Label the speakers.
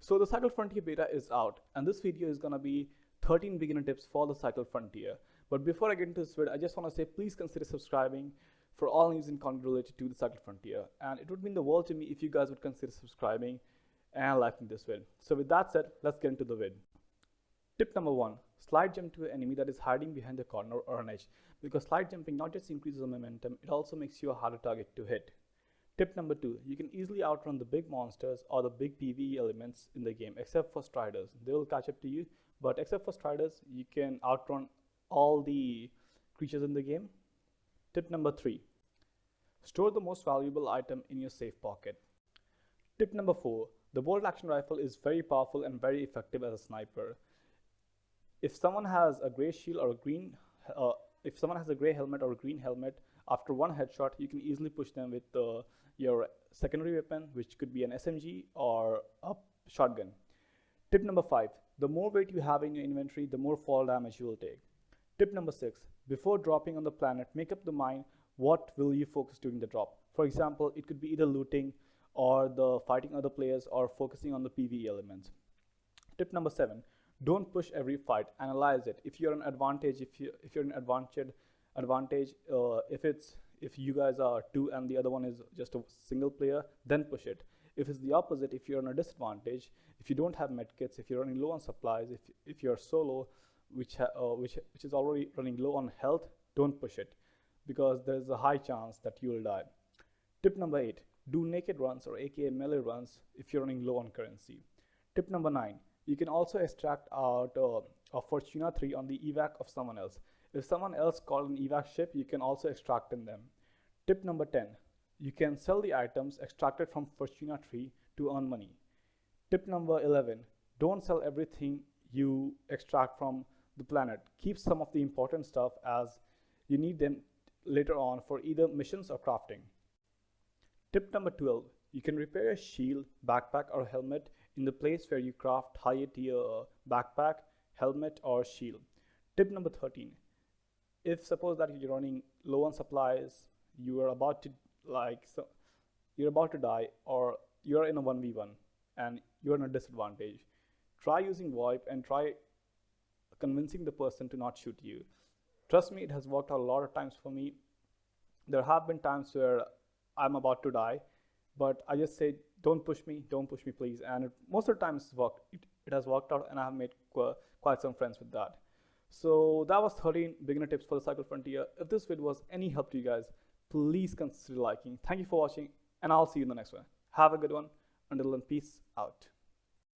Speaker 1: So the Cycle Frontier beta is out, and this video is gonna be 13 beginner tips for the Cycle Frontier. But before I get into this video, I just want to say please consider subscribing for all news and content related to the Cycle Frontier. And it would mean the world to me if you guys would consider subscribing and liking this vid. So with that said, let's get into the vid. Tip number 1, slide jump to an enemy that is hiding behind a corner or an edge, because slide jumping not just increases the momentum, it also makes you a harder target to hit. Tip number 2, you can easily outrun the big monsters or the big PvE elements in the game, except for Striders. They will catch up to you, but except for Striders, you can outrun all the creatures in the game. Tip number 3, store the most valuable item in your safe pocket. Tip number 4, the bolt action rifle is very powerful and very effective as a sniper. If someone has a gray shield or a green, if someone has a gray helmet or a green helmet, after one headshot, you can easily push them with your secondary weapon, which could be an SMG or a shotgun. Tip number 5, the more weight you have in your inventory, the more fall damage you will take. Tip number 6, before dropping on the planet, make up the mind what will you focus during the drop. For example, it could be either looting or the fighting other players or focusing on the PvE elements. Tip number 7, don't push every fight, analyze it. If you're an advantage, if you're an advantage, if you guys are two and the other one is just a single player, then push it. If it's the opposite, if you're on a disadvantage, if you don't have medkits, if you're running low on supplies, if you're solo, which is already running low on health, don't push it, because there's a high chance that you will die. Tip number 8, do naked runs or aka melee runs if you're running low on currency. Tip number 9, you can also extract out a Fortuna 3 on the evac of someone else. If someone else called an evac ship, you can also extract in them. Tip number 10, you can sell the items extracted from Fortuna 3 to earn money. Tip number 11, don't sell everything you extract from the planet. Keep some of the important stuff as you need them later on for either missions or crafting. Tip number 12, you can repair a shield, backpack or helmet in the place where you craft higher tier backpack, helmet or shield. Tip number 13, if suppose that you're running low on supplies, you are about to die, or you're in a 1v1 and you're in a disadvantage, try using VoIP and try convincing the person to not shoot you. Trust me, it has worked out a lot of times for me. There have been times where I'm about to die, but I just say, don't push me please, and most of the time it has worked out, and I have made quite some friends with that. So that was 13 beginner tips for the Cycle Frontier. If this video was any help to you guys, please consider liking. Thank you for watching, and I'll see you in the next one. Have a good one. Until then, peace out.